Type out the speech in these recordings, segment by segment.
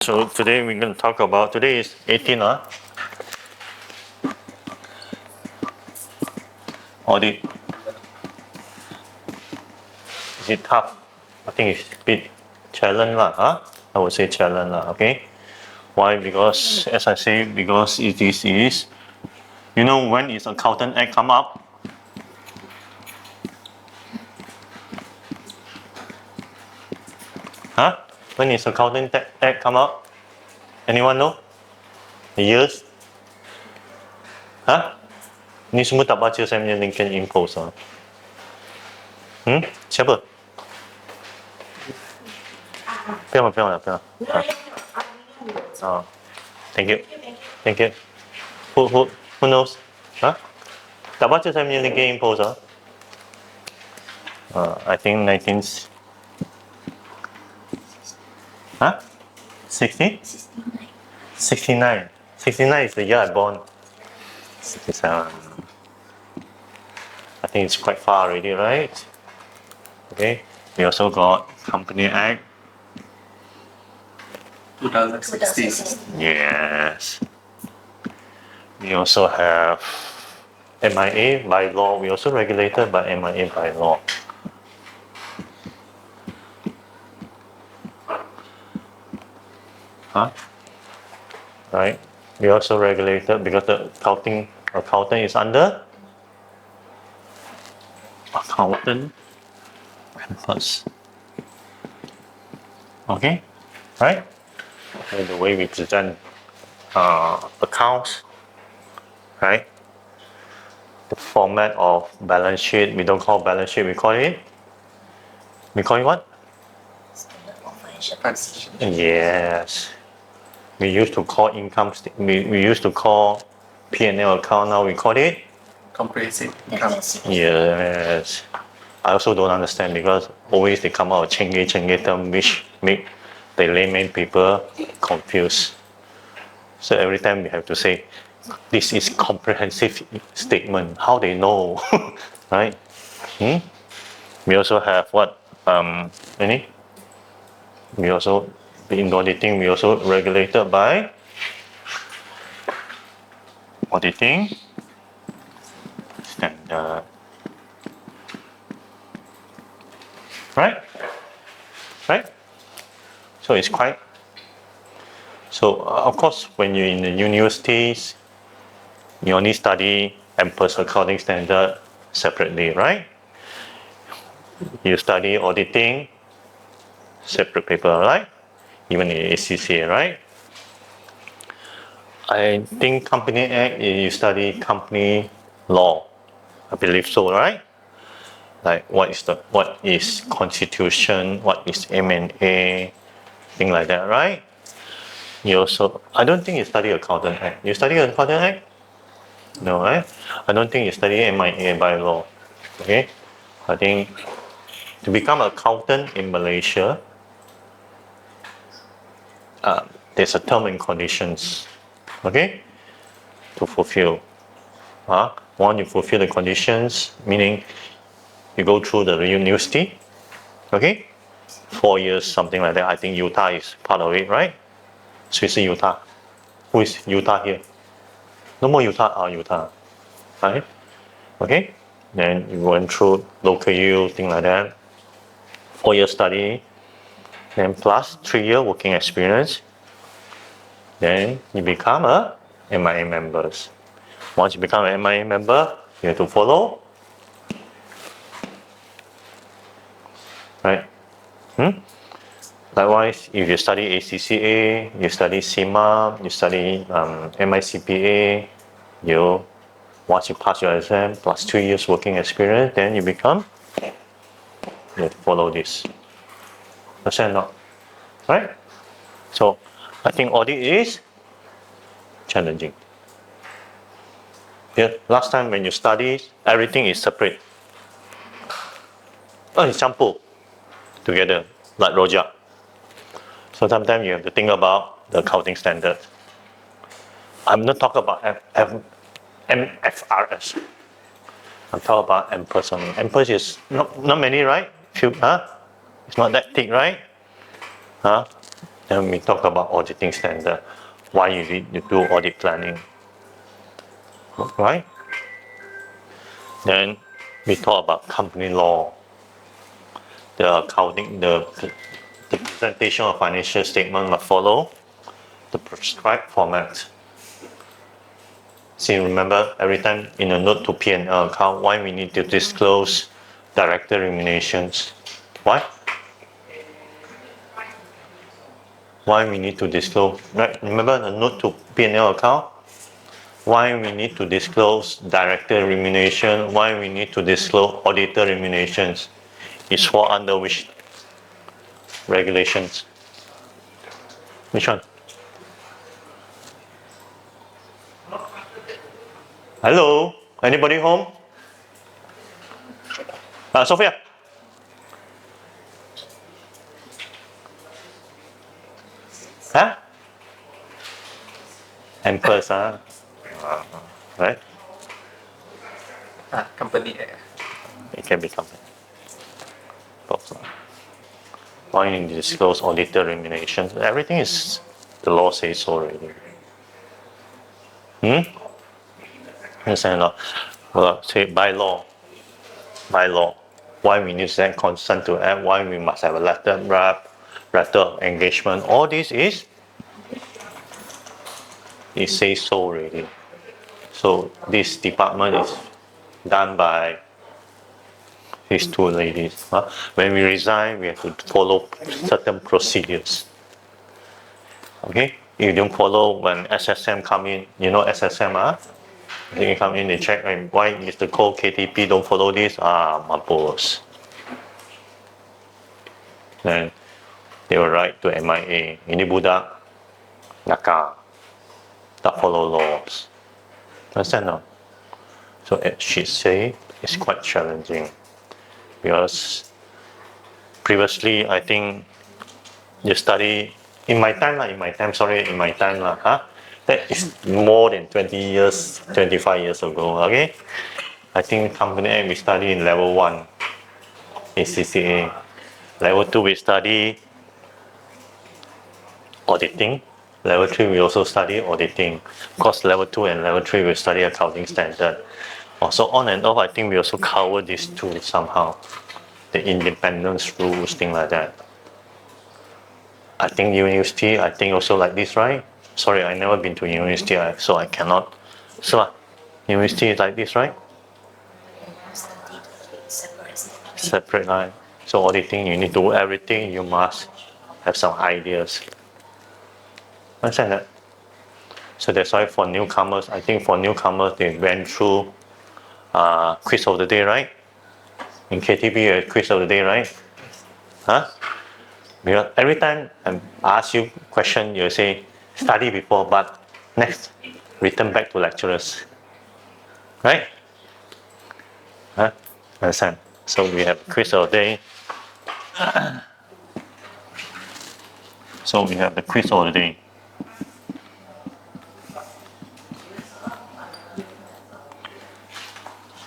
So today we're going to talk about, today is 18, audit. Is it tough? I think it's a bit challenge I would say challenge okay? Why? Because as I say, because this is, you know when is Accountant Act come up? When is Accountant Act come up? Anyone know? The years? Ni semua tak baca saya punya LinkedIn info Siapa? 不要了 Thank you. Who knows? Tak baca saya punya LinkedIn info I think 19... 60? 69. 69 is the year I born. 67. I think it's quite far already, right? Okay. We also got Company Act 2016. Yes. We also have MIA by law. We also regulated by MIA by law. Right? We also regulated because the accountant is under accountant and plus. Okay? Right? And the way we present accounts, right? The format of balance sheet, we don't call balance sheet, we call it what? Yes. We used to call income we used to call P&L account, now we call it comprehensive income. Yes. I also don't understand because always they come out with chenge term which make the layman people confused. So every time we have to say this is comprehensive statement. How they know? Right? We also have what? We also, in auditing, we also regulated by auditing standard. Right? So it's quite. So of course, when you're in the universities, you only study Empress accounting standard separately, right? You study auditing, separate paper, right? Even in ACCA, right? I think Company Act, you study company law. I believe so, right? Like what is constitution, what is M&A, thing like that, right? You also, I don't think you study Accountant Act. You study Accountant Act? No, right? I don't think you study MIA by law. Okay? I think to become an accountant in Malaysia, there's a term and conditions, okay, to fulfill. Once you fulfill the conditions, meaning you go through the university, okay, 4 years, something like that. I think Utah is part of it, right? Swiss Utah. Who is Utah here? No more Utah, Utah, right? Okay, then you went through local U, thing like that. 4 years study, then plus 3 year working experience. Then you become a MIA members. Once you become an MIA member, you have to follow, right? Likewise, if you study ACCA, you study CIMA, you study MICPA, once you pass your exam plus 2 years working experience, then you follow this. Understand not? Right? So I think audit is challenging. Yeah, last time when you study, everything is separate. It's campur together, like rojak. So sometimes you have to think about the accounting standard. I'm not talking about MFRS. I'm talking about Empress only. Empress is not many, right? It's not that thick, right? Then we talk about auditing standard, why you need to do audit planning, right? Then we talk about company law, the accounting, the presentation of financial statement must follow the prescribed format. See, remember every time in a note to P&L account, why we need to disclose director remunerations? Why? Why we need to disclose? Right? Remember the note to P&L account? Why we need to disclose director remuneration? Why we need to disclose auditor remunerations? It's fall under which regulations? Which one? Hello? Anybody home? Sophia? Huh? Empress, huh? Right? Company air. It can be something. Why you need to disclose auditor remuneration? Everything is, the law says so already. Understand or not? Well, say by law. Why we need to send consent to act, why we must have a letter of engagement. All this is, it says so already. So this department is done by these two ladies. When we resign, we have to follow certain procedures. Okay? You don't follow when SSM come in, you know SSM, They come in, they check, why Mr. Cole KTP don't follow this? My boss. Then they will write to MIA, ini budak nakal, tak follow laws. Understand now? So she say it's quite challenging because previously I think you study in my time, that is more than 20 years, 25 years ago, okay? I think company A we study in level 1 in CCA. Level 2 we study auditing. Level 3 we also study auditing. Of course, level 2 and level 3 we study accounting standard. Also on and off, I think we also cover these two somehow. The independence rules, things like that. I think university, I think also like this, right? Sorry, I never been to university, so I cannot. So, university is like this, right? Separate line. So auditing, you need to do everything. You must have some ideas. Understand that? So that's why for newcomers, I think for newcomers, they went through quiz of the day, right? In KTB, quiz of the day, right? Because every time I ask you question, you say study before, but next return back to lecturers, right? Understand? So we have quiz of the day. So we have the quiz of the day.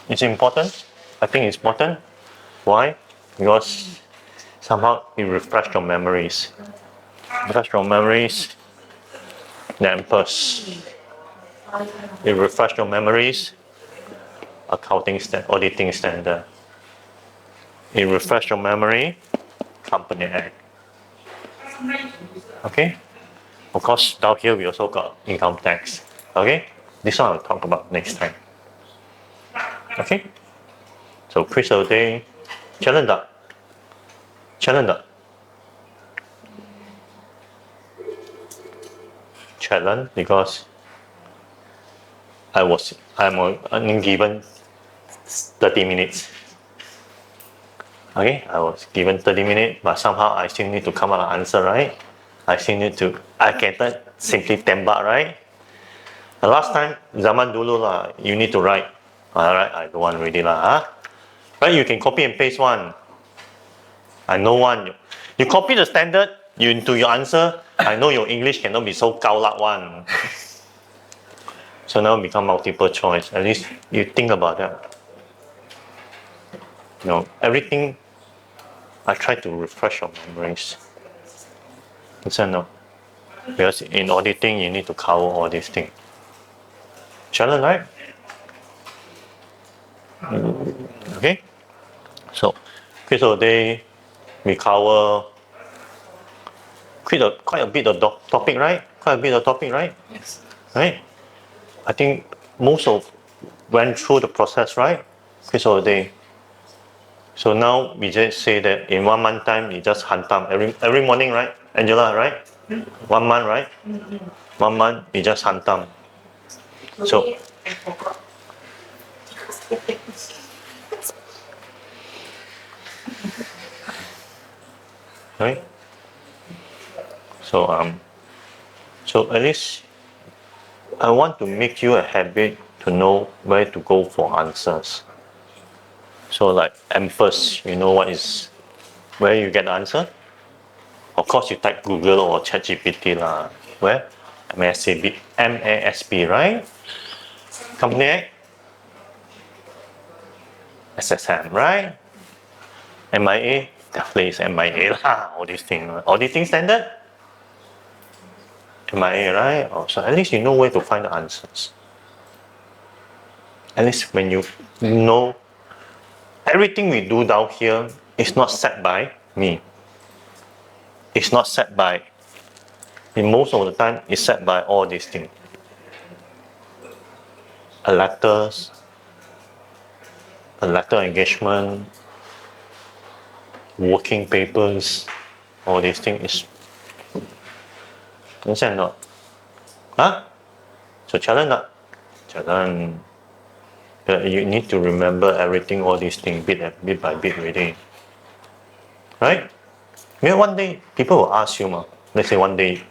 It's important. I think it's important. Why? Because somehow it refreshes your memories. Then first, it refreshes your memories. Auditing standard. It refreshes your memory. Company Act. Okay. Of course, down here we also got income tax. Okay. This one I'll talk about next time. Okay. So quiz of the day. Challenge because I'm only given 30 minutes. Okay, I was given 30 minutes, but somehow I still need to come up with an answer, right? I can simply tembak, right? The last time, zaman dulu lah, you need to write. Alright, I don't want already lah. Right, you can copy and paste one. I know one. You copy the standard into your answer. I know your English cannot be so 高辣 one. So now become multiple choice. At least you think about that. Everything I try to refresh your memories. Understand? No? Because in auditing, you need to cover all these things. Challenge, right? Okay. So, today we cover quite a bit of topic, right? Quite a bit of topic, right? Yes. Right? I think most of went through the process, right? Quiz of the day. So now we just say that in 1 month time, you just hantam every morning, right? Angela, right? 1 month, right? 1 month, you just hantam. So, right? So at least I want to make you a habit to know where to go for answers. So like first, you know what is where you get the answer. Of course, you type Google or ChatGPT lah. Where? MASB, right? Company Act, SSM, right? MIA, definitely is MIA lah. All these things, auditing standard, MIA, right? Oh, so at least you know where to find the answers. At least when you know everything we do down here is not set by me. It's not set by. In most of the time, it's set by all these things. A letter engagement, working papers, all these things is. Understand or not? Huh? So challenge not? Challenge. You need to remember everything, all these things, bit by bit already. Right? Maybe one day people will ask you, let's say one day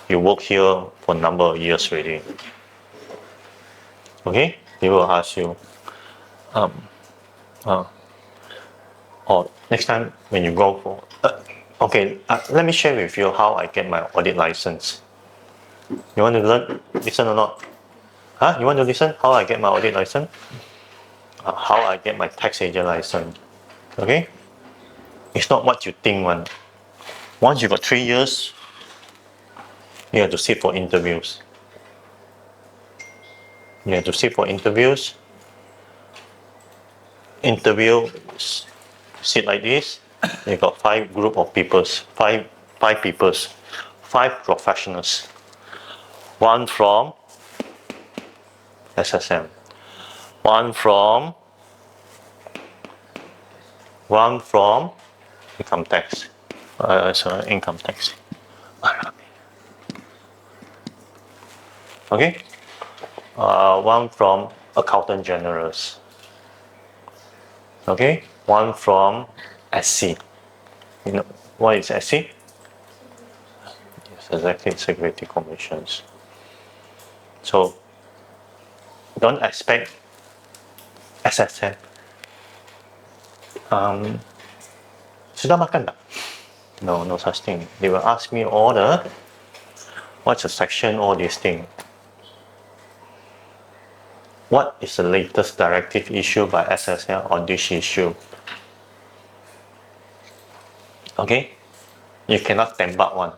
you work here for a number of years already. Okay? People will ask you, or next time when you go for, okay, let me share with you how I get my audit license. You want to listen or not? Huh? You want to listen how I get my audit license? How I get my tax agent license? Okay? It's not what you think one. Once you got 3 years, you have to sit for interviews. You have to sit for interviews. Interviews sit like this. You got 5 group of peoples, five peoples, 5 professionals. One from SSM, one from income tax. Income tax. Okay. One from accountant generals. Okay. One from SC. You know what is SC? Yes, exactly. Security commissions. So don't expect SSM. Sudah makan tak? No such thing. They will ask me all what's the section, all these things. What is the latest directive issued by SSL on this issue? Okay? You cannot tembak one.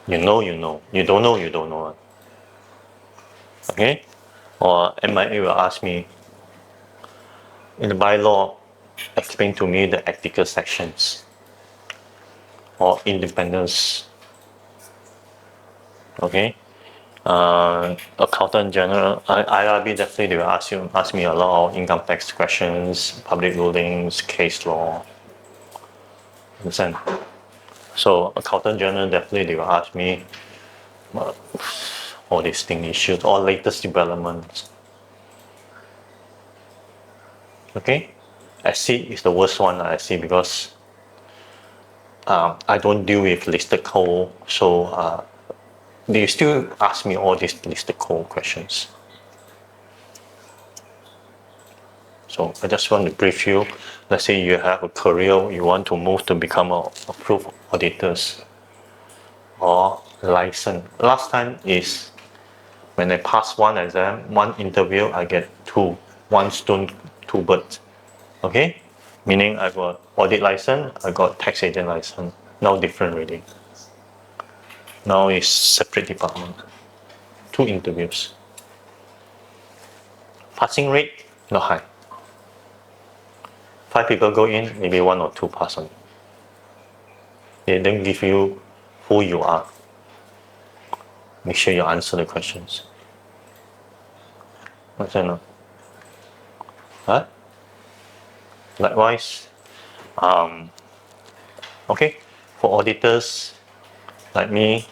You know. You don't know, you don't know. Okay? Or MIA will ask me, in the bylaw, explain to me the ethical sections. Or independence. Okay? Accountant general, IRB definitely they will ask me a lot of income tax questions, public rulings, case law. Understand? So accountant general definitely they will ask me all these thing issues, all latest developments. Okay? SC is the worst one I see because I don't deal with listed co, so they still ask me all these listed co questions. So I just want to brief you. Let's say you have a career, you want to move to become a approved auditors or license. Last time is when I pass 1 exam, 1 interview, I get 2. 1 stone, 2 birds. Okay? Meaning I got audit license, I got tax agent license. No different really. Now it's separate department. 2 interviews. Passing rate, not high. 5 people go in, maybe 1 or 2 pass on. They don't give you who you are. Make sure you answer the questions. Understand or not? Huh? Likewise, okay, for auditors like me,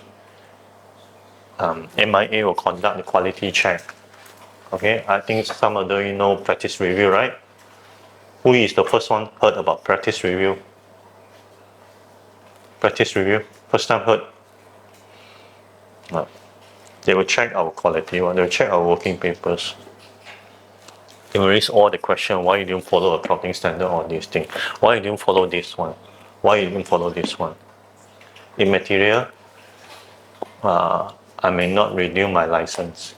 MIA will conduct the quality check. Okay, I think some of you know practice review, right? Who is the first one heard about practice review? Practice review, first time heard? No. They will check our quality, they will check our working papers. They will raise all the question, why you didn't follow accounting standard on this thing? Why you didn't follow this one? Why you didn't follow this one? Immaterial, I may not renew my license.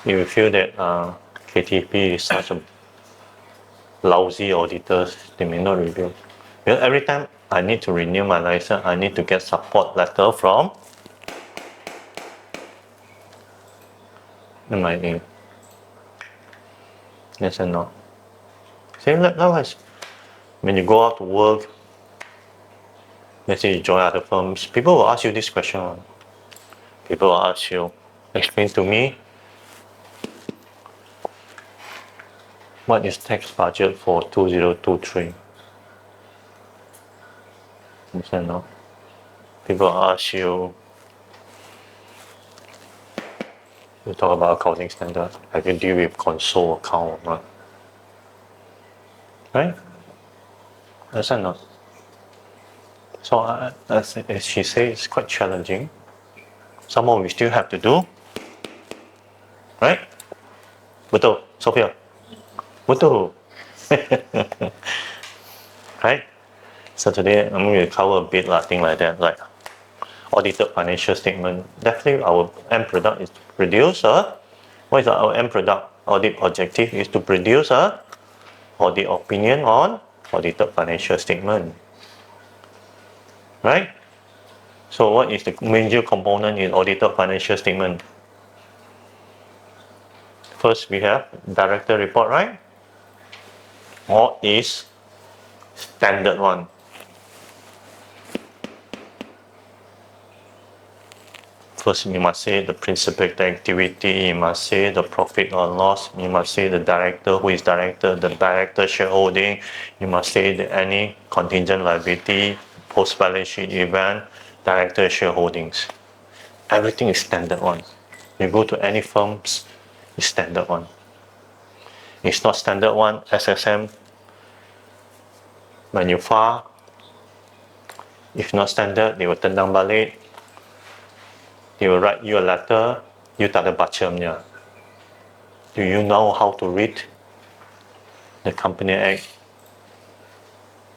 If you feel that KTP is such a lousy auditor, they may not review. Because every time I need to renew my license, I need to get support letter from MIA. Yes and no. Same likewise. When you go out to work, let's say you join other firms, people will ask you this question. People will ask you, explain to me what is tax budget for 2023. Understand no? People will ask you, you talk about accounting standard. Have you deal with console account or not? Right? Understand not? So as she says, it's quite challenging. Somehow we still have to do. Right? Betul, Sophia? Betul. Right? So today I'm going to cover a bit things like that, like audited financial statement. Definitely our end product is to produce what is our end product? Audit objective is to produce a audit opinion on audited financial statement. Right? So what is the major component in audited financial statement? First we have director report, right? Or is standard one. First, you must say the principal activity, you must say the profit or loss, you must say the director, who is director, the director shareholding, you must say any contingent liability, post-balance sheet event, director shareholdings. Everything is standard one. You go to any firms, it's standard one. It's not standard one, SSM, when you file, if not standard, they will turn down balik. They will write you a letter, you tak ada bacanya. Do you know how to read the Company Act?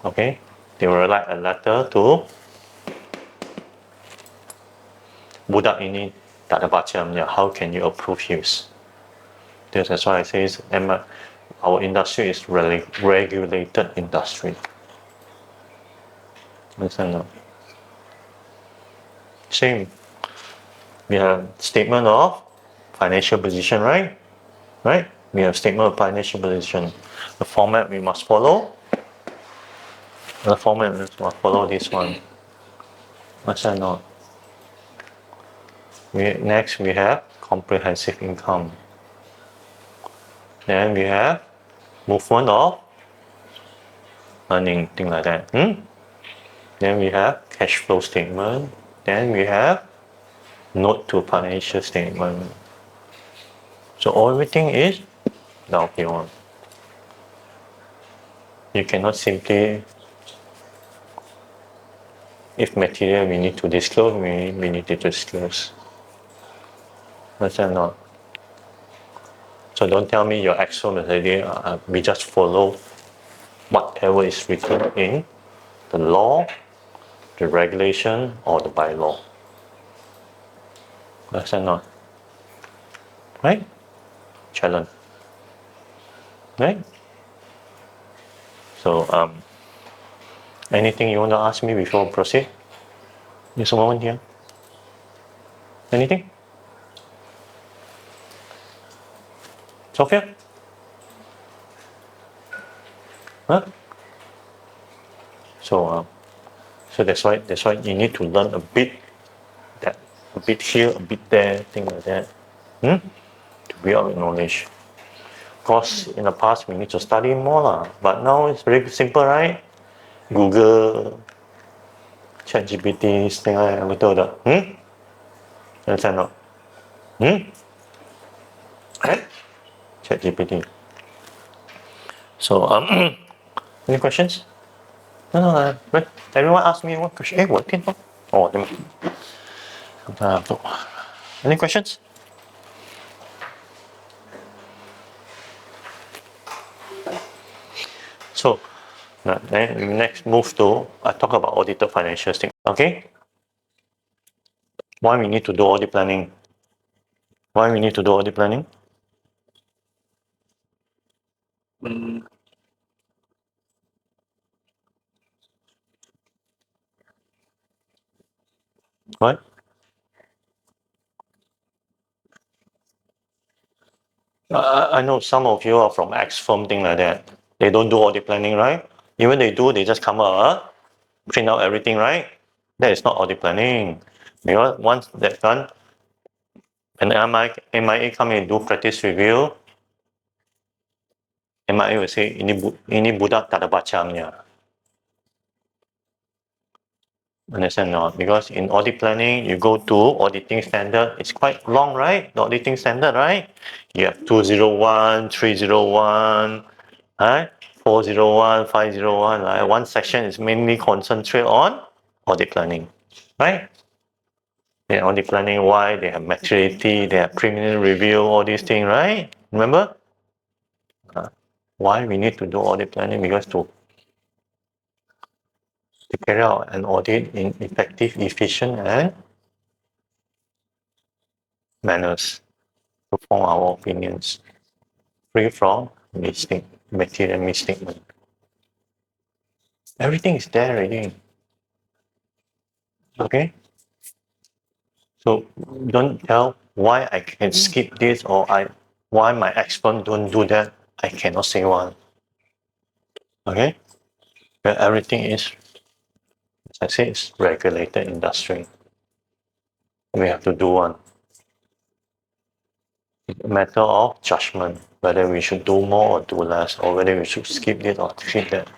Okay, they will write a letter to budak ini tak ada bacanya. How can you approve use? That's why I say our industry is really regulated industry. Understand? Same. We have statement of financial position, right? Right? We have statement of financial position. The format we must follow. The format we must follow this one. Understand not? Next we have comprehensive income. Then we have movement of earning, thing like that. Then we have cash flow statement. Then we have note to financial statement. So everything is down here. You cannot simply, if material we need to disclose, we need to disclose. Understand not? So don't tell me your actual material, we just follow whatever is written in the law, the regulation, or the bylaw. Understand not? Right? Challenge. Right? So anything you want to ask me before I proceed? 有什么问题啊 ？Anything? Sophia? Huh? So that's why you need to learn a bit here, a bit there, things like that. To build up your knowledge. Of course, in the past we need to study more lah, but now it's very simple, right? Google, ChatGPT, things like that, betul tak? Understand not? Right? ChatGPT. So, any questions? No, right. Everyone ask me one question. 我听到。哦，对吗？Any questions? So, then next move to I talk about audited financial statement. Okay. Why we need to do audit planning? Why we need to do audit planning? What? I know some of you are from X firm, thing like that. They don't do audit planning, right? Even they do, they just come up, print out everything, right? That is not audit planning. Because once that's done, and MIA come in and do practice review, MIA will say, ini budak tak ada bacanya. Understand not? Because in audit planning, you go to auditing standard. It's quite long, right? The auditing standard, right? You have 201, 301, right? 401, 501, right? One section is mainly concentrate on audit planning, right? Yeah, audit planning, why they have maturity, they have preliminary review, all these things, right? Remember? Why we need to do audit planning? Because to carry out an audit in effective, efficient, and manners to form our opinions, free from material misstatement. Everything is there already. Okay? So don't tell why I can skip this or why my expert don't do that. I cannot say one. Okay? But everything is, as I say, it's regulated industry. We have to do one. It's a matter of judgment, whether we should do more or do less, or whether we should skip this or skip that.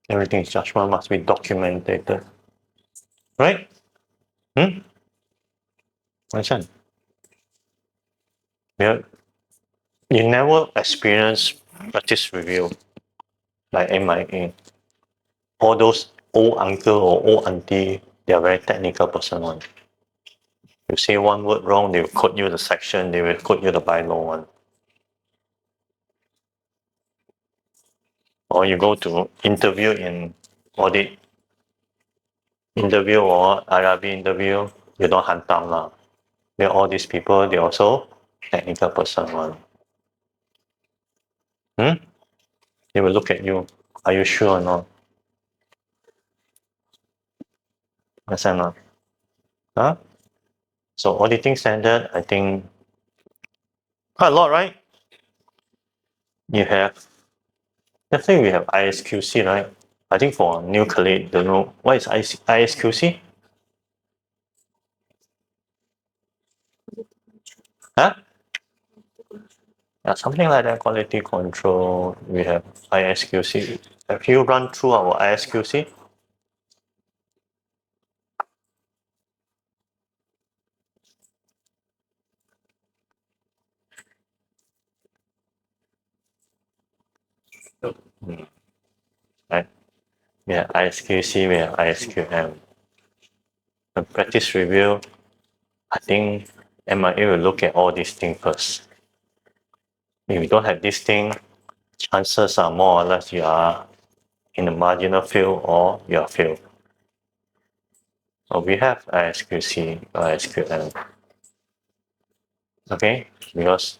Everything is judgment must be documented. Right? Understand? Yeah. You never experience practice review like MIA. All those old uncle or old auntie, they are very technical person one. You say one word wrong, they will quote you the section, they will quote you the bylaw one. Or you go to interview in audit interview or IRB interview, you don't hantam lah. They're all these people, they also technical person one. They will look at you. Are you sure or not? Understand or not? Huh? So auditing standard, I think quite a lot, right? You have, definitely we have ISQC, right? I think for new colleague, don't know what is ISQC? Huh? Yeah, something like that, quality control. We have ISQC. Have you run through our ISQC? Right. We have ISQC, we have ISQM. The practice review, I think MIA will look at all these things first. If you don't have this thing, chances are more or less you are in the marginal field or you are failed. So we have ISQC, ISQM. Okay, because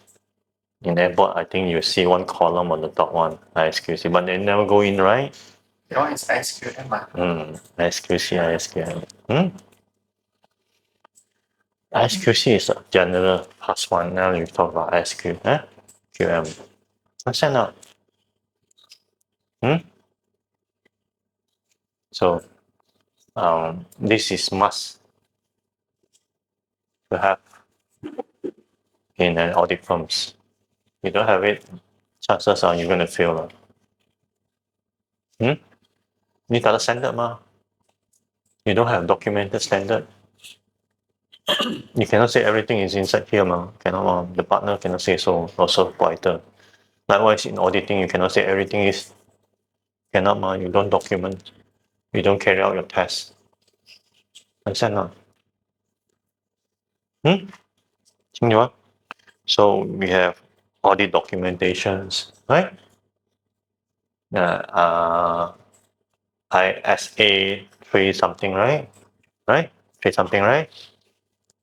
in Abot, I think you see one column on the top one, ISQC, but they never go in, right? That one is SQM. SQC, SQM. SQC is a general plus one. Now you talk about SQ, QM. Understand now? So, this is must to have in an audit firms. You don't have it, chances are you're going to fail. You got a standard ma? You don't have documented standard. You cannot say everything is inside here ma. Cannot the partner cannot say so, or supervisor. Likewise in auditing you cannot say everything is cannot ma. You don't document. You don't carry out your test. Understand not? So we have audit documentations, right? ISA 3 something, right? Right? 3 something, right?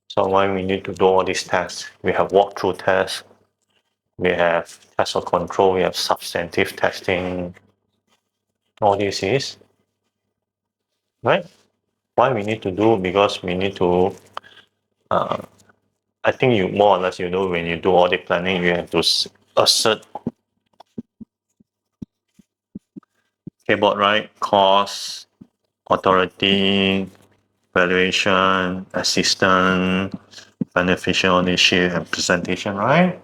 So why we need to do all these tests? We have walkthrough tests, we have test of control, we have substantive testing. All this is right. Why we need to do? Because we need to. I think you more or less you know when you do audit planning, you have to assert Abot, right? Cost, authority, valuation, assistant, beneficial ownership, and presentation, right?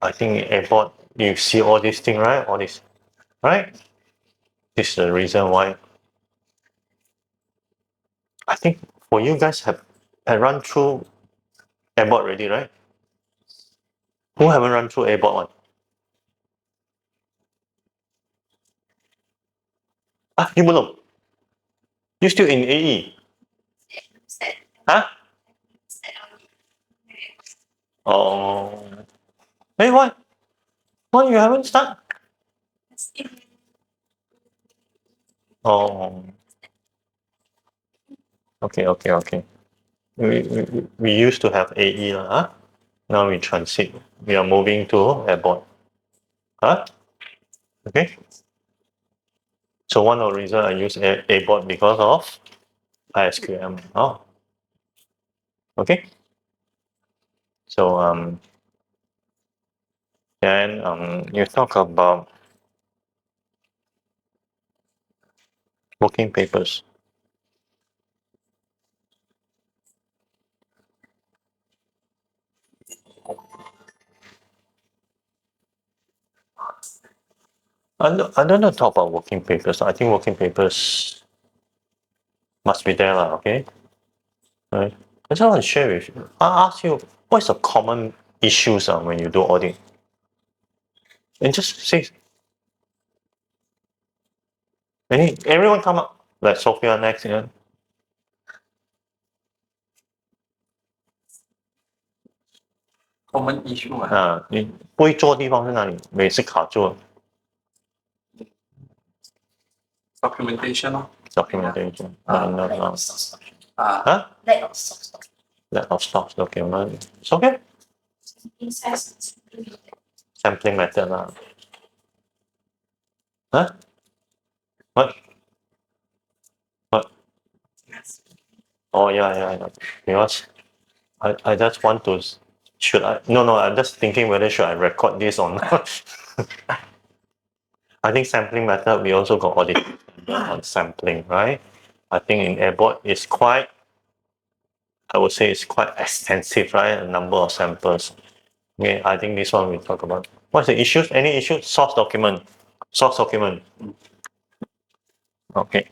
I think Abot, you see all these things, right? All this, right? This is the reason why. I think for you guys have run through Abot already, right? Who haven't run through Abot one? You belum? You still in AE? Huh? Oh. Hey, what? What, you haven't started? Oh. Okay. We used to have AE, huh? Now we transit. We are moving to Abot. Huh? Okay. So one of the reasons I use Abot because of ISQM. Oh. Okay. So then you talk about working papers. I don't know talk about working papers. I think working papers must be there, okay? Right. I just want to share with you. I ask you, what's the common issues when you do audit? And just say, everyone come up. Like Sophia next, Common issue 你不会做的地方是哪里？每次卡住了 documentation 咯。 documentation，啊 Lack of source document. lack of stock document. It's okay. Sampling method lah. Huh? What? Oh yeah. Because I just want to. Should I? No. I'm just thinking whether should I record this or not. I think sampling method we also got audit on sampling, right? I think in Abot it's quite. I would say it's quite extensive, right? A number of samples. Okay, I think this one we talk about. What's the issues? Any issue? Source document. Source document. Okay.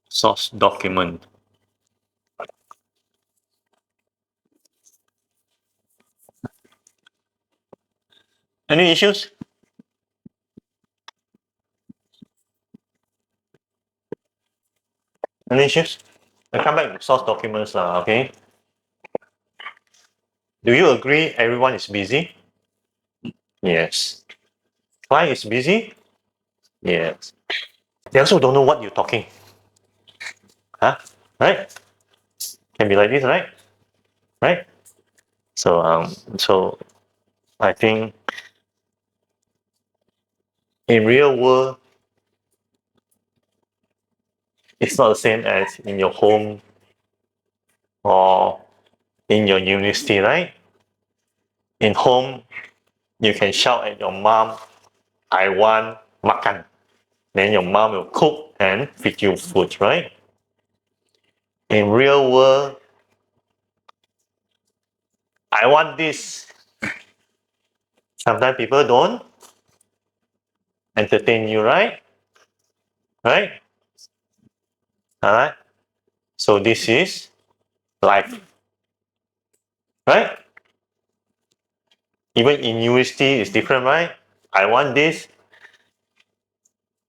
Source document. Any issues? Any issues? I come back to source documents, okay? Do you agree everyone is busy? Yes. Client is busy? Yes. They also don't know what you're talking. Huh? Right? Can be like this, right? Right? So I think in real world, it's not the same as in your home or in your university, right? In home, you can shout at your mom, I want makan. Then your mom will cook and feed you food, right? In real world, I want this. Sometimes people don't entertain you, right? Right? Alright? So this is life. Right? Even in university, it's different, right? I want this.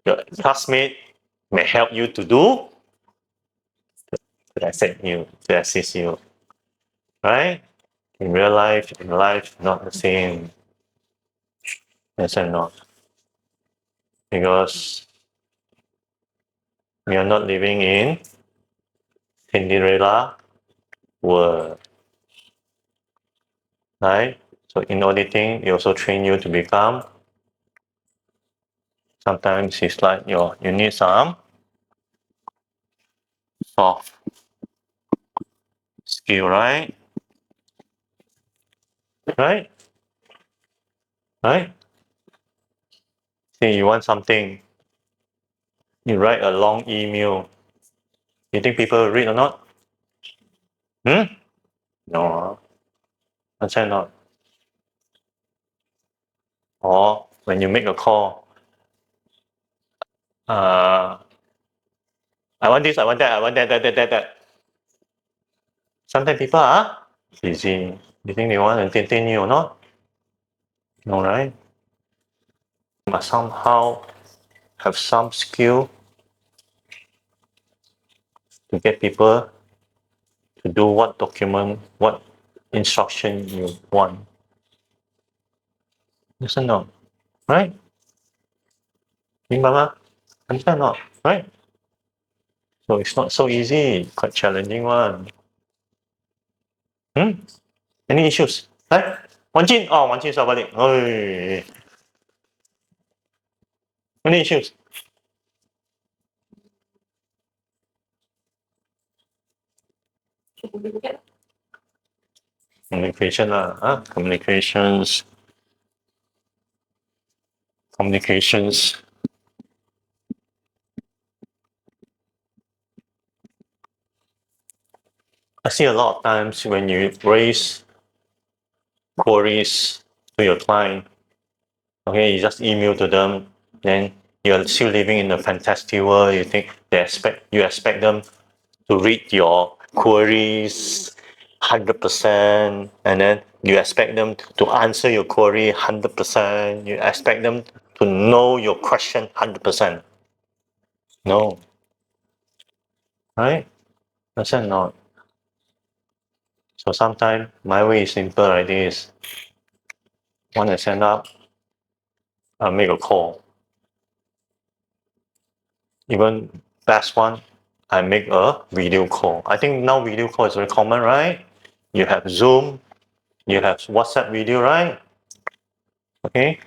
Your classmate may help you to do, to assist you. Right? In real life, in life, not the same. Yes or not? Because we are not living in Cinderella world. Right? So in auditing, it also train you to become. Sometimes it's like you need some soft skill, right? Right? Right? Say you want something, you write a long email. You think people will read or not? No. Understand not? Or when you make a call, I want this, I want that, I want that. Sometimes people are busy. You think they want to entertain you or not? No, right? You must somehow have some skill to get people to do what document, what instruction you want. Yes or no? Right? 明白吗? Understand or not? Right? So it's not so easy, quite challenging one. Any issues? 来，王进说balik. Oi. Any issues? Communication lah, communications. I see a lot of times when you raise queries to your client, okay, you just email to them, then you're still living in a fantasy world. You think you expect them to read your queries 100%, and then you expect them to answer your query 100%. You expect them to know your question 100%. No, right? That's not. So sometimes my way is simple like this. Want to send up, I make a call. Even best one, I make a video call. I think now video call is very common, right? You have Zoom, you have WhatsApp video, right? Okay.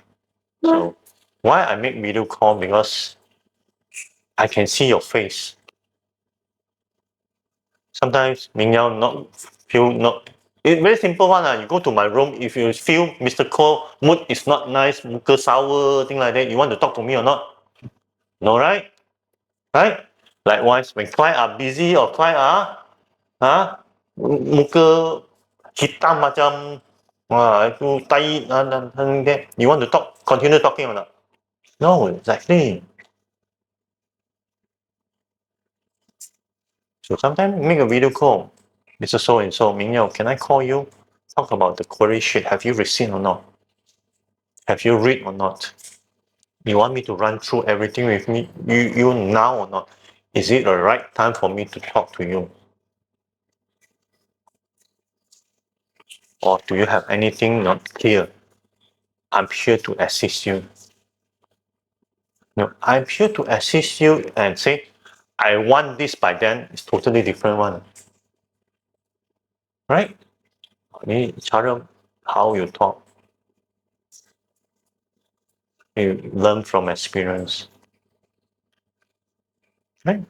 So why I make video call? Because I can see your face. Sometimes Ming Yao not. It's very simple one. You go to my room, if you feel Mr. Koh mood is not nice, muka sour, thing like that, you want to talk to me or not? No, right? Right? Likewise, when client are busy or client are muka hitam macam itu tai, you want to continue talking or not? No, exactly. So sometimes make a video call. Mr. So and so, Ming Yao, can I call you? Talk about the query sheet. Have you received or not? Have you read or not? You want me to run through everything with me, you now or not? Is it the right time for me to talk to you? Or do you have anything not clear? I'm here to assist you. No, I'm here to assist you and say, I want this by then. It's totally different one. Right? Cara how you talk. You learn from experience. Right?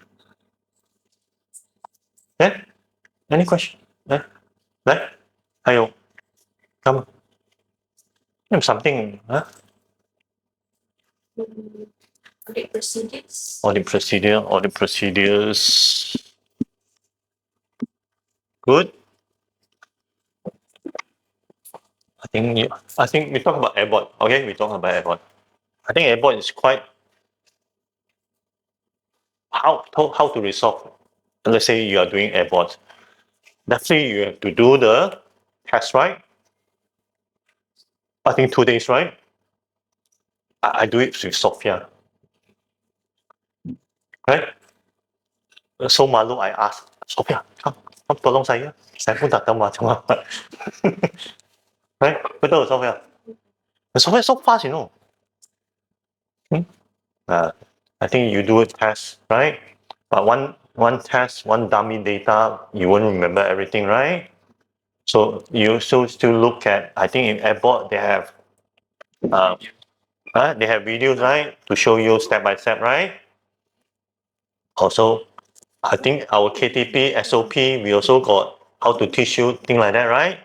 Yeah? Any question? Yeah? Right? 还有 come something, huh? Audit procedures. Audit procedures. Good. I think we talk about Abot. Okay, we talk about Abot. I think Abot is quite how to resolve. Let's say you are doing Abot. Definitely you have to do the test, right? I think 2 days, right? I do it with Sophia. Right? So malu, I ask Sophia, come tolong saya pun tak tahu macam apa. Right? Betul Sophia? Sophia so fast, you know. I think you do a test, right? But one test, one dummy data, you won't remember everything, right? So you still look at. I think in Abot they have videos, right, to show you step by step, right? Also, I think our KTP SOP we also got how to teach you things like that, right?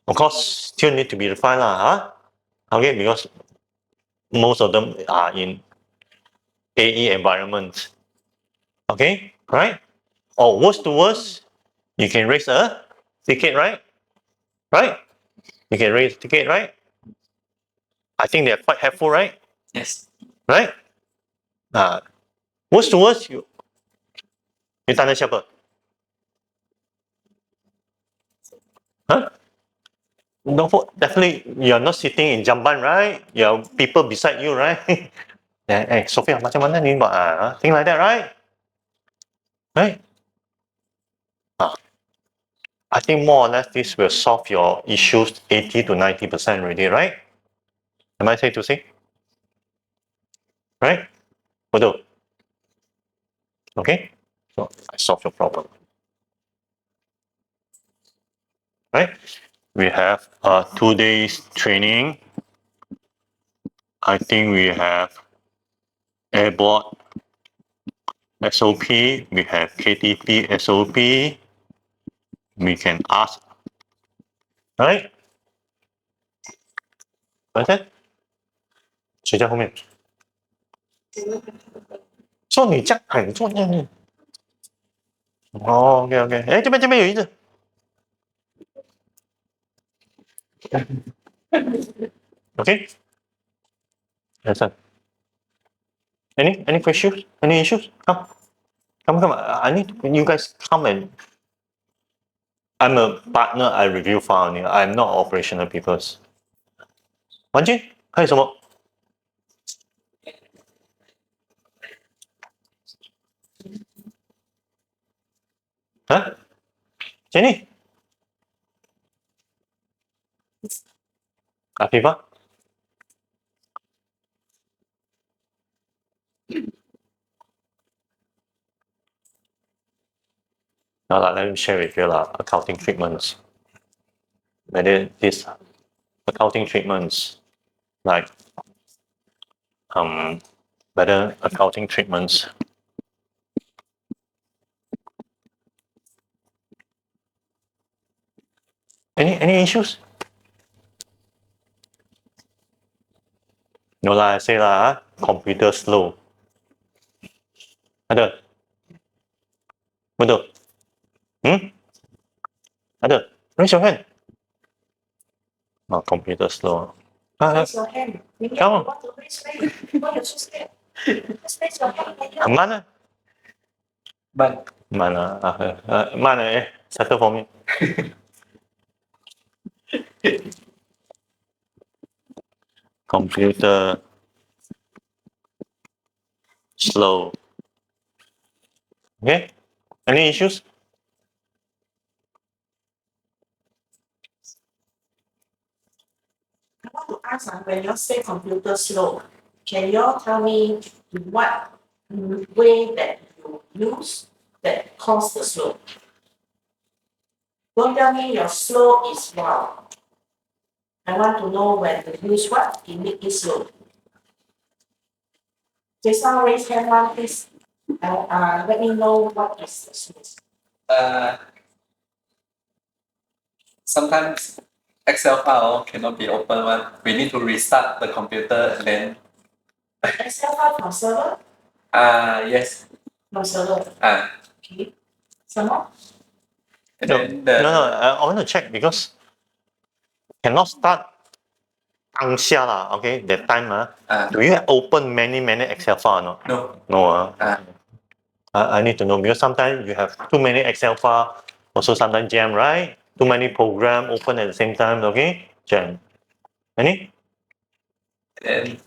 Of course, still need to be refined, huh? Okay, because most of them are in AE environments. Okay, right? Or worst to worst, you can raise a ticket, right? Right? You can raise a ticket, right? I think they're quite helpful, right? Yes. Right? Worst to worst, you tanya siapa? Huh? Definitely, you're not sitting in jamban, right? You have people beside you, right? Sophia, macam mana ni buat? Thing like that, right? Right? I think more or less this will solve your issues 80 to 90% already, right? Am I safe to say? Right? Betul. Okay? So I solve your problem. Right? We have 2 days training. I think we have Abot SOP, we have KTP SOP. We can ask, right? 反正谁在后面？说你这样很重要的。哦，OK OK，哎，这边有一只。OK， listen. Any questions? Any issues? Come. I need you guys come and. I'm a partner. I review file only. I'm not operational people. 王军，还有什么？啊，Jenny，阿皮吧。Now let me share with you accounting treatments. Whether this accounting treatments like whether accounting treatments. Any issues? No lah, I say lah, computer slow. Ada? Betul? Ada? Raise your hand. Oh, computer slow. Raise your hand. Maybe Come on. I want to raise my hand. Why you're so scared? Just raise your hand like that. Mana? But Mana? Mana settle for me. Computer slow. Okay? Any issues? I want to ask, when you say computer slow, can you all tell me what way that you use that cause the slow? Don't tell me your slow is wrong. I want to know when to use what to make it slow. Just now raise hand one, please. Let me know what is the source. Sometimes Excel file cannot be open one. We need to restart the computer and then Excel file from server? yes. From server. Okay. Some more? And No, then the no, I want to check because cannot start 当下啦, okay, that time do you open many Excel file or not? no. No, I need to know because sometimes you have too many Excel file, also sometimes jam, right? Too many program open at the same time, okay? Jam. Any? Then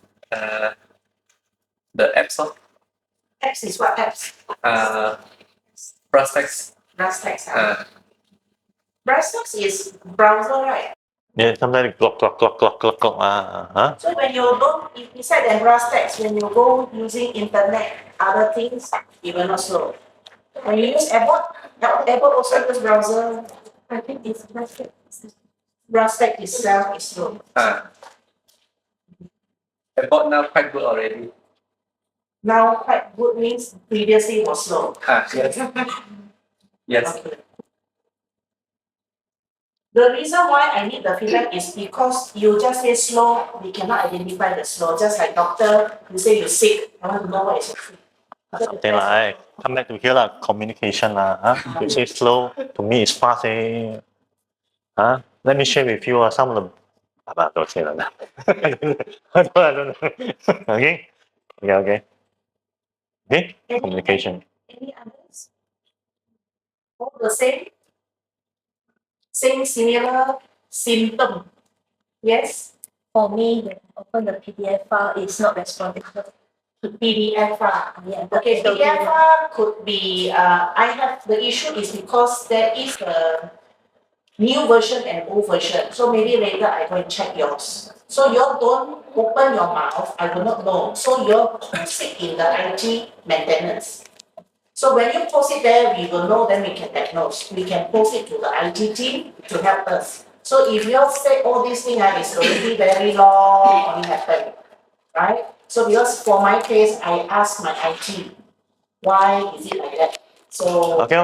the apps of Apps is what apps? Prospects. Brastex. Brastex is browser, right? Yeah, sometimes clock. So when you don't, if beside the Brastex, when you go using internet, other things, it will not slow. When you use Abot, Abot also use browser. I think it's Brastex. Brastex itself is slow. Abot now quite good already. Now quite good means previously was slow. Yes. Yes. Okay. The reason why I need the feedback is because you just say slow, we cannot identify the slow. Just like doctor, you say you're sick, I want to know what is your sick. Something like come back to here lah, communication lah. You say slow, to me it's fast. Let me share with you some of the. Don't say that. I don't know. Okay. Okay. Communication. Any others? All the same? Same similar symptom? Yes? For me, when I open the PDF file, it's not responding. PDF file. Yeah, Okay, PDF file could be, I have, the issue is because there is a new version and old version. So maybe later I go and check yours. So you all don't open your mouth, I do not know. So you all post it in the IT maintenance. So when you post it there, we will know, then we can diagnose. We can post it to the IT team to help us. So if you all say, oh, this thing is already very long, only happened, right? So because for my case, I asked my IT, why is it like that? So. Okay.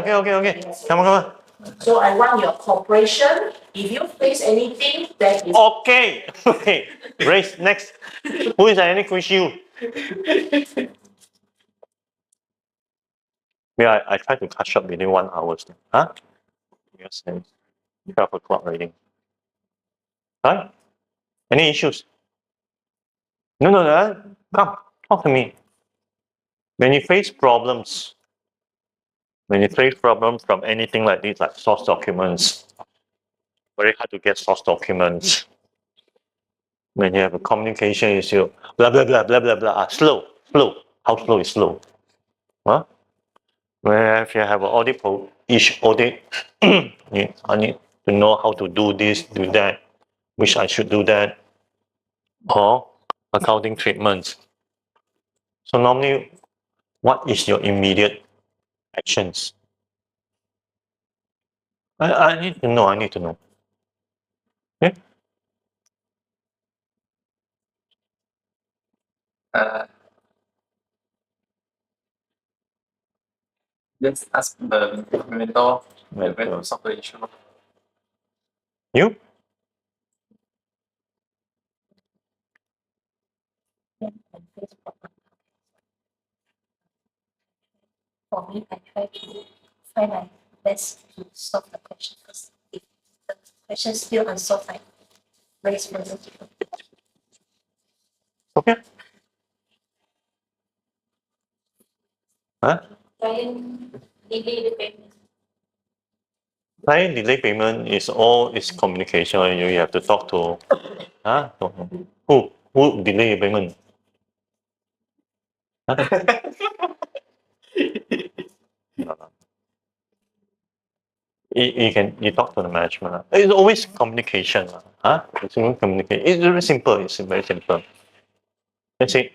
Come on. So I want your cooperation. If you face anything that is. Okay. Race next. Who is any issue? Yeah, I try to catch up within 1 hour. Yes, 12 o'clock already. Right? Any issues? No. Come, talk to me. When you face problems from anything like this, like source documents, very hard to get source documents. When you have a communication issue, blah blah blah blah blah blah. Slow. How slow is slow? Where if you have an audit each audit, I need to know how to do this, do that, which I should do that, or accounting treatments. So normally, what is your immediate actions? I need to know. Yeah? Let's ask the mentor when to solve the issue. You? For me, I try to find my best to solve the question first. If the question is still unsolved, I raise further. Okay. Client delay the payment. Client delay payment is communication. You have to talk to who delay your payment? No. You talk to the management. It's always communication. It's always communication. It's very simple. It's very simple. Let's say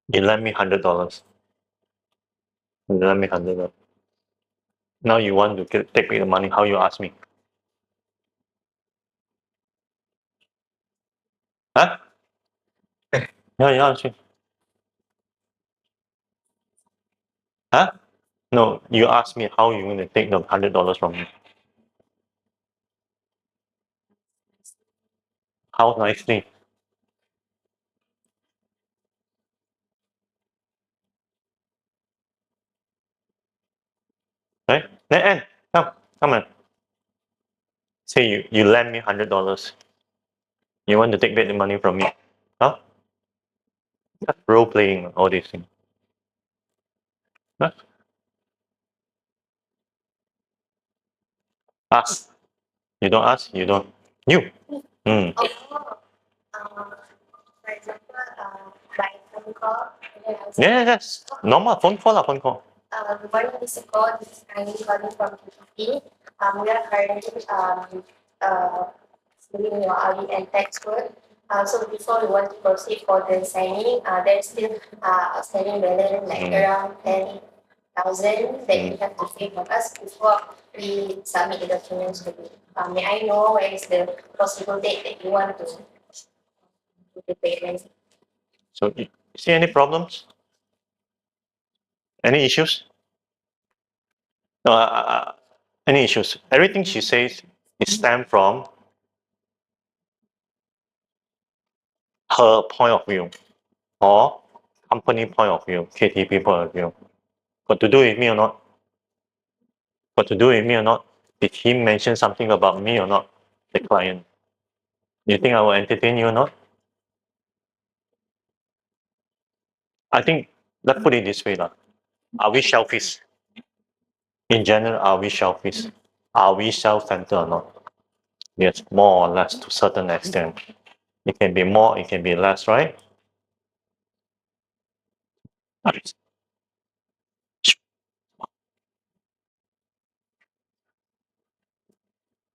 you lend me $100. You lend me $100. Now you want to take me the money. How you ask me? Huh? Yeah, ask me. Huh? No, you asked me how you going to take the $100 from me. How nicely. Right? Then, come on. Say you lend me $100. You want to take back the money from me. Huh? That's role playing, all these things. Huh? Ask. You don't ask, you don't. You. Mm. Also, for example, by phone call, and then I was Yeah, that's normal phone call, phone call. one of this call is kindly calling from PPP. We are currently doing your audit and tax work. So before we want to proceed for the signing, there's still outstanding balance like around 10,000 that you have to pay from us before we submit the documents to you. May I know where is the possible date that you want to do the payment? So you see any problems? Any issues? No, any issues? Everything she says is stemmed from her point of view or company point of view, KTP point of view. Got to do with me or not? Got to do with me or not? Did he mention something about me or not? The client. You think I will entertain you or not? I think, let's put it this way. Are we selfish? In general, are we selfish? Are we self-centered or not? Yes, more or less to a certain extent. It can be more, it can be less, right?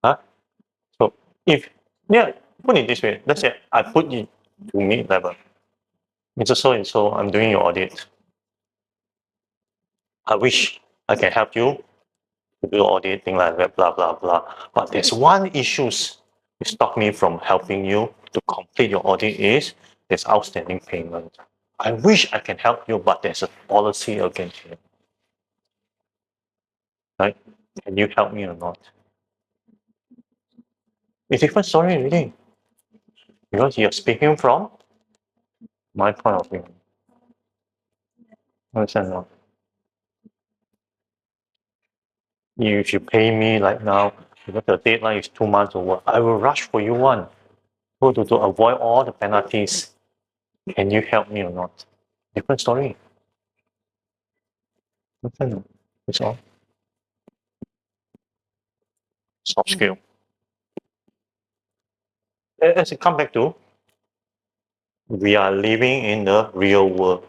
Huh? So if, yeah, put it this way, let's say I put you to mid level. Mr. So and so, I'm doing your audit. I wish I can help you to do audit, thing like that, blah, blah, blah. But there's one issue to stop me from helping you to complete your audit is there's outstanding payment. I wish I can help you, but there's a policy against you. Right? Can you help me or not? It's a different story really. Because you're speaking from my point of view. Understand or not? If you pay me like now, because the deadline is 2 months over, I will rush for you one. So to avoid all the penalties, can you help me or not? Different story. Understand or not? It's all soft skill. As it come back to, we are living in the real world.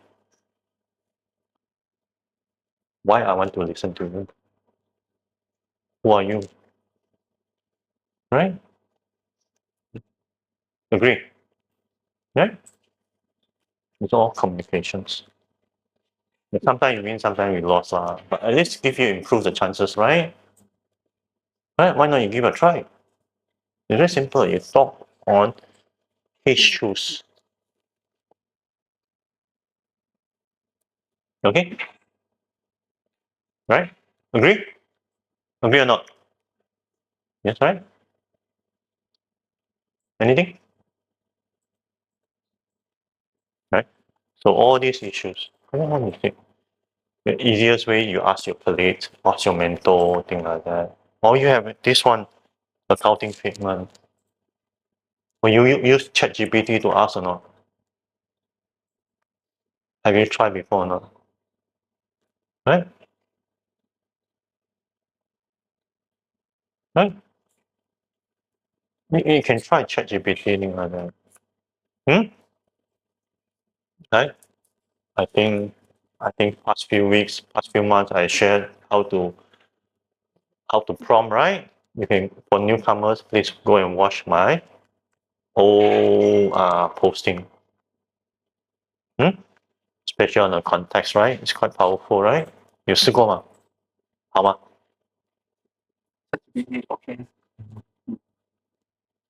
Why I want to listen to you? Who are you? Right? Agree? Right? It's all communications. Sometimes you win, sometimes you lose, but at least give you improve the chances, right? Right? Why not you give a try? It's very simple. You talk on his shoes. Okay? Right? Agree? Agree or not? Yes, right? Anything? Right? So all these issues, I don't want to think. The easiest way you ask your colleagues, ask your mentor, thing like that. Or you have this one, accounting statement. When you use ChatGPT to ask or not? Have you tried before or not? Right? Right? You can try ChatGPT, thing like that. Right? I think past few weeks, past few months, I shared how to prompt, right? You can, for newcomers, please go and watch my old posting. Especially on the context, right? It's quite powerful, right? 有试过吗？好吗？ Okay.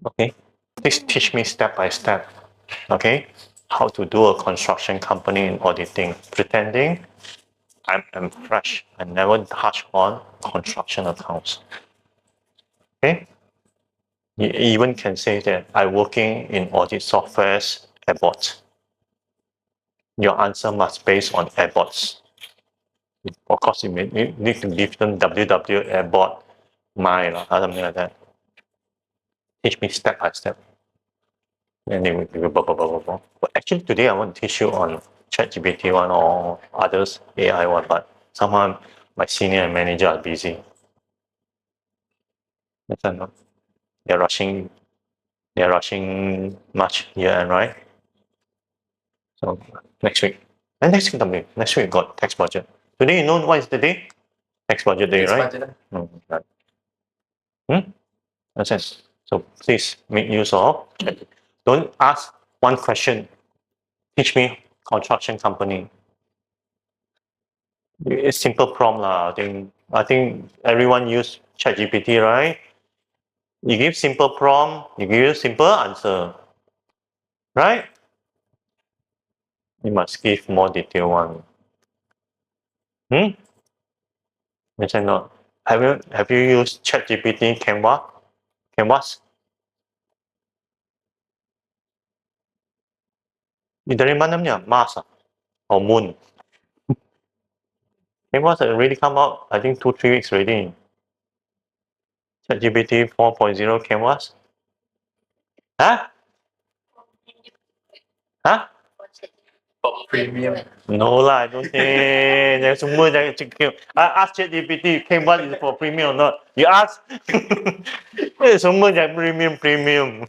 Okay. Please teach me step by step. Okay. How to do a construction company in auditing, pretending I'm fresh. I never touch on construction accounts. Okay. You even can say that I'm working in audit softwares, Abot. Your answer must based on Abots. Of course, you need to give them www Abot my or something like that. Teach me step by step. And they will blah, blah, blah, blah, blah. But actually today I want to teach you on ChatGPT one or others AI one, but somehow my senior and manager are busy. They're rushing much here and right. So next week. And next week got tax budget. Today you know what is the day? Tax budget day, right? Right. Understand? So please make use of. Don't ask one question. Teach me construction company. It's simple prompt lah. I think everyone use ChatGPT, right? You give simple prompt, you give simple answer, right? You must give more detailed one. Understand not? Have you used ChatGPT Canvas? Dari mana punya? Mars or Moon? Canvas already come out, I think 2-3 weeks already. ChatGPT 4.0 Canvas? Huh? Huh? Premium. No lah, I don't think. There's semua jangan cakap. Ask ChatGPT, Canvas is for premium or not? You ask. Semua jangan premium.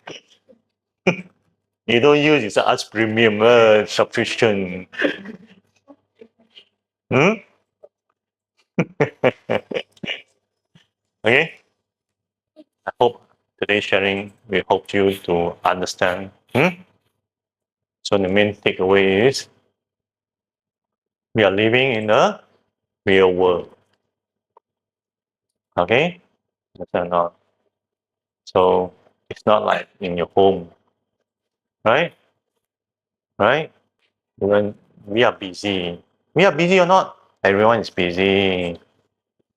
You don't use, it's ask premium, subscription. Okay? I hope today's sharing will help you to understand. So the main takeaway is we are living in a real world. Okay? Understand or not? So it's not like in your home. Right? Right? When we are busy. We are busy or not? Everyone is busy.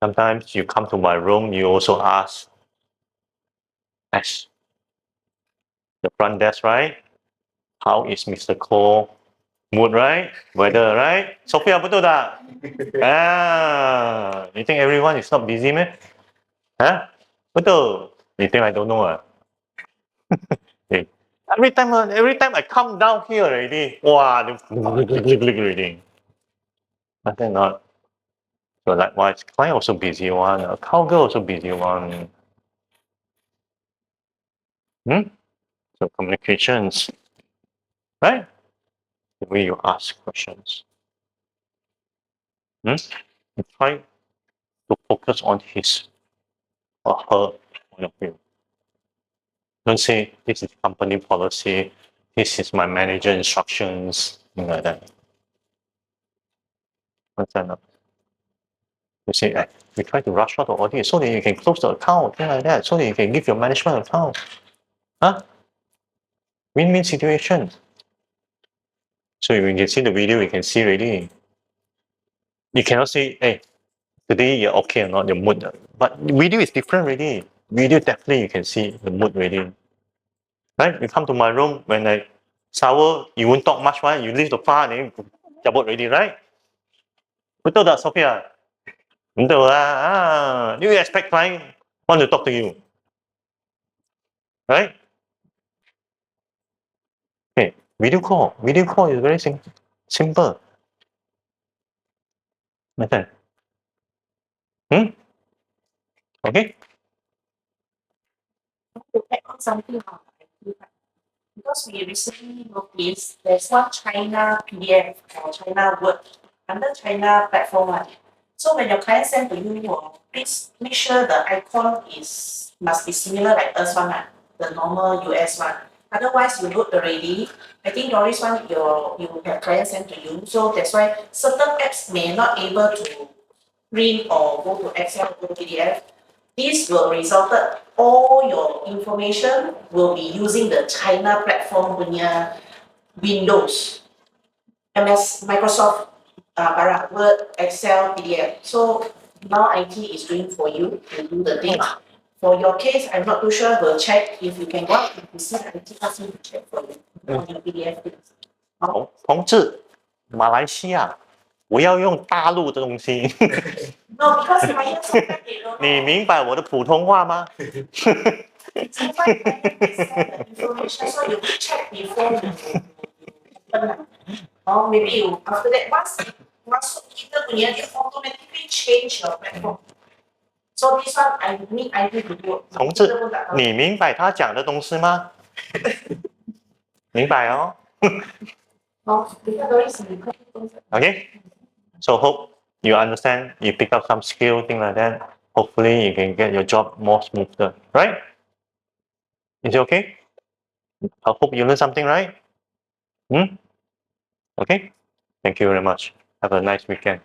Sometimes you come to my room, you also ask the front desk, right? How is Mr. Cole? Mood, right? Weather, right? Sophia, betul tak? You think everyone is not busy, man? Huh? Betul. You think I don't know? Okay. Every time I come down here already, wow, already. Nothing not. So likewise, client also busy one, account girl also busy one. So communications, right? The way you ask questions. You try to focus on his or her point of view. Don't say this is company policy, this is my manager instructions, things like that. Understand? You say, we try to rush out the audit so that you can close the account, things like that, so that you can give your management account. Win-win situation. So when you see the video, you can see already. You cannot say, hey, today you're okay or not, your mood. But video is different already. Video definitely you can see the mood already. Right? You come to my room when I shower, you won't talk much, right? You leave the far and then jabut already, right? Betul tak, Sophia? Betul lah. You expect client want to talk to you. Right? Okay, video call. Video call is very simple. Understand? Okay? To add on something on because we recently noticed there's one China PDF or China Word under China platform one. So when your client send to you, please make sure the icon must be similar like us one, the normal US one. Otherwise you load already. I think Doris one you have client send to you. So that's why certain apps may not able to print or go to Excel or go to PDF. This will result all your information will be using the China platform punya Windows, Microsoft barang, Word, Excel, PDF. So now IT is doing for you to do the thing. For your case, I'm not too sure, we'll check if you can go out and see IT ask me to check for you on your PDF things. 同志，马来西亚不要用大陆的东西。 No, because higher sometimes they don't know. 你明白我的普通话吗？ Sometimes higher they send the information, so you check before you open lah. Or maybe you, after that, once masuk kita punya, they automatically change your platform. So this one, I need to do. 同志 Kita pun tak tahu. 你明白他讲的东西吗？明白哦。 Oh, kita don't see. Okay. So hope you understand. You pick up some skill, thing like that. Hopefully you can get your job more smoother, right? Is it okay? I hope you learn something, right? Okay. Thank you very much. Have a nice weekend.